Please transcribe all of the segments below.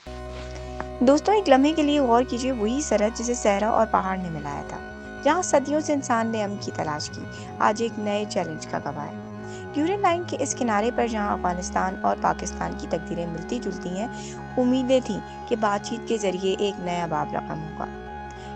दोस्तों, एक लम्हे के लिए गौर कीजिए, वही सरहद जिसे सहरा और पहाड़ ने मिलाया था, जहाँ सदियों से इंसान ने अमन की तलाश की, आज एक नए चैलेंज का गवाह है। ड्यूरेन लाइन के इस किनारे पर जहाँ अफगानिस्तान और पाकिस्तान की तकदीरें मिलती जुलती हैं, उम्मीदें थीं कि बातचीत के जरिए एक नया बाब रकम होगा।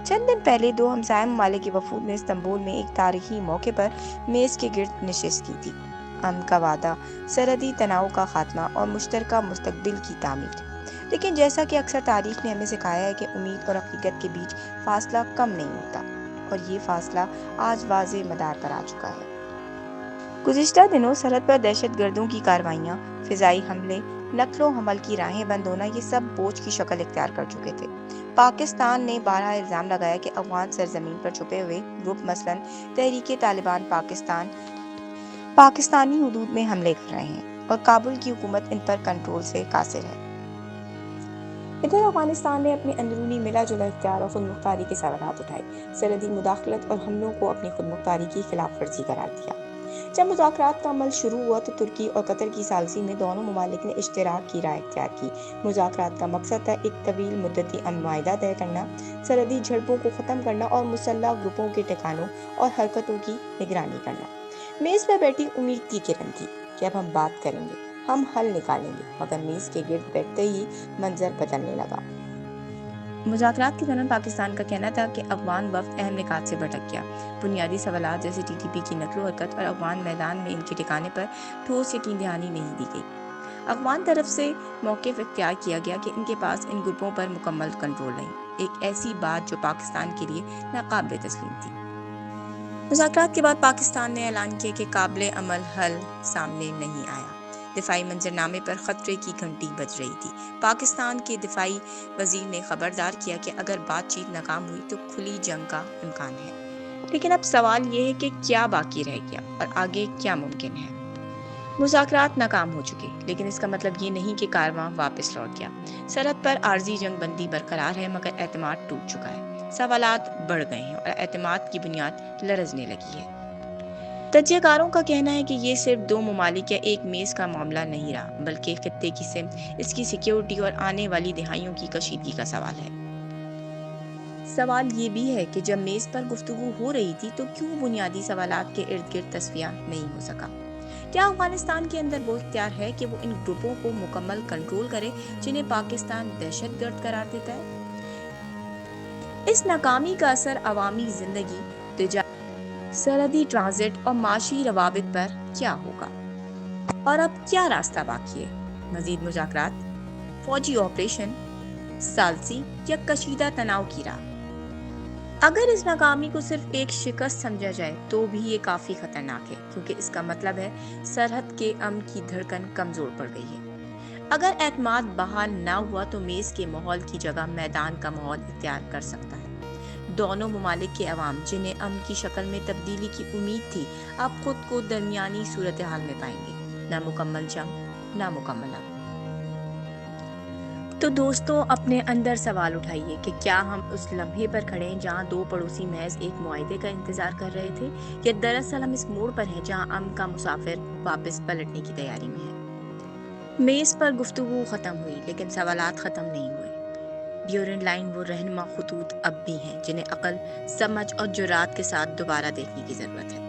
चंद दिन पहले दो हमसाय ममालिक के वफूद ने इस्तांबुल में एक तारीखी मौके पर मेज के गिर्द नशिस्त की थी। अमन का वादा, सरहदी तनाव का खात्मा और मुश्तरका मुस्तकबिल की तामीर। लेकिन जैसा कि अक्सर तारीख ने हमें सिखाया है कि उम्मीद और हकीकत के बीच फासला कम नहीं होता, और ये फासला आज वाज़े मदार पर आ चुका है। गुज़िश्ता दिनों सरहद पर दहशतगर्दों की कार्रवाइयाँ, फ़िज़ाई हमले, नक़्लो हमल की राहें बंद होना, ये सब बोझ की शक्ल इख्तियार कर चुके थे। पाकिस्तान ने बारहा इल्ज़ाम लगाया कि अफ़गान सरज़मीन पर छुपे हुए ग्रुप मसलन तहरीक-ए-तालिबान पाकिस्तानी हुदूद में हमले कर रहे हैं और काबुल की हुकूमत इन पर कंट्रोल से कासिर है। इधर अफगानिस्तान ने अपनी अंदरूनी मिला जुला इख्तियार और खुदमुख्तारी के सवालात उठाए, सरहदी मुदाखलत और हमलों को अपनी खुदमुख्तारी की खिलाफ वर्जी करार दिया। जब मुज़ाकरात का अमल शुरू हुआ तो तुर्की और कतर की सालसी में दोनों ममालिक ने इश्तराक की राह इख्तियार की। मुज़ाकरात का मकसद था एक तवील मुद्दती अमन माहिदा तय करना, सरहदी झड़पों को ख़त्म करना और मुसल्लह ग्रुपों के ठिकानों और हरकतों की निगरानी करना। मेज़ पर बैठी उम्मीद की किरण थी कि अब हम बात करेंगे, हम हल निकालेंगे, मगर मेज़ के गिर्द बैठते ही मंजर बदलने लगा। मुज़ाकरात के दौरान पाकिस्तान का कहना था कि अफ़गान वफ़द अहम निकात से भटक गया। बुनियादी सवालात जैसे टीटीपी की नक़्ल हरकत और अफ़गान मैदान में इनके ठिकाने पर ठोस यकीन दहानी नहीं दी गई। अफ़गान तरफ से मौक़िफ़ इख्तियार किया गया कि इनके पास इन ग्रुपों पर मुकम्मल कंट्रोल नहीं, एक ऐसी बात जो पाकिस्तान के लिए नाकाबिले तस्लीम थी। मुज़ाकरात के बाद पाकिस्तान ने ऐलान किया कि काबिले अमल हल सामने नहीं आया। दिफाई मंजरनामे पर खतरे की घंटी बज रही थी। पाकिस्तान के दिफाई वजीर ने खबरदार किया कि अगर बातचीत नाकाम हुई तो खुली जंग का इम्कान है। लेकिन अब सवाल ये है कि क्या बाकी रह गया और आगे क्या मुमकिन है। मुज़ाकरात नाकाम हो चुके, लेकिन इसका मतलब ये नहीं कि कारवां वापस लौट गया। सरहद पर आर्जी जंग बंदी बरकरार है, मगर एतमाद टूट चुका है, सवालात बढ़ गए हैं और एतमाद की बुनियाद लरजने लगी है। तज्जियाकारों का कहना है कि ये सिर्फ दो ममालिक या एक मेज़ का मामला नहीं रहा, बल्कि खित्ते की सिमत, इसकी सिक्योरिटी और आने वाली दिहाइयों की कशीदगी का सवाल है। सवाल ये भी है कि जब मेज़ पर गुफ्तगू हो रही थी तो क्यों बुनियादी सवालात के इर्द गिर्द तस्फिया नहीं हो सका। क्या अफगानिस्तान के अंदर वो इख्तियार है कि वो इन ग्रुपों को मुकम्मल कंट्रोल करे जिन्हें पाकिस्तान दहशतगर्द करार देता है। इस नाकामी का असर अवामी जिंदगी, सरहदी ट्रांजिट और माशी रवाबित पर क्या होगा, और अब क्या रास्ता बाकी है। मजीद मुज़ाकरात, फौजी ऑपरेशन, सालसी या कशीदा तनाव की राह। अगर इस नाकामी को सिर्फ एक शिकस्त समझा जाए तो भी ये काफ़ी खतरनाक है, क्योंकि इसका मतलब है सरहद के अमन की धड़कन कमज़ोर पड़ गई है। अगर एतमाद बहाल ना हुआ तो मेज़ के माहौल की जगह मैदान का माहौल इख्तियार कर सकता है। दोनों ममालिक के अवाम, जिन्हें अमन की शक्ल में तब्दीली की उम्मीद थी, अब खुद को दरमियानी सूरत हाल में पाएंगे, ना मुकम्मल जंग, ना मुकम्मल अमन। तो दोस्तों, अपने अंदर सवाल उठाइए कि क्या हम उस लम्हे पर खड़े हैं जहां दो पड़ोसी महज एक मुआहदे का इंतजार कर रहे थे, या दरअसल हम इस मोड़ पर हैं जहां अमन का मुसाफिर वापस पलटने की तैयारी में है। मेज़ पर गुफ्तगू खत्म हुई, लेकिन सवालात खत्म नहीं हुए। ड्यूरेन लाइन वो रहनुमा खतूत अब भी हैं जिन्हें अक्ल, समझ और जुरात के साथ दोबारा देखने की जरूरत है।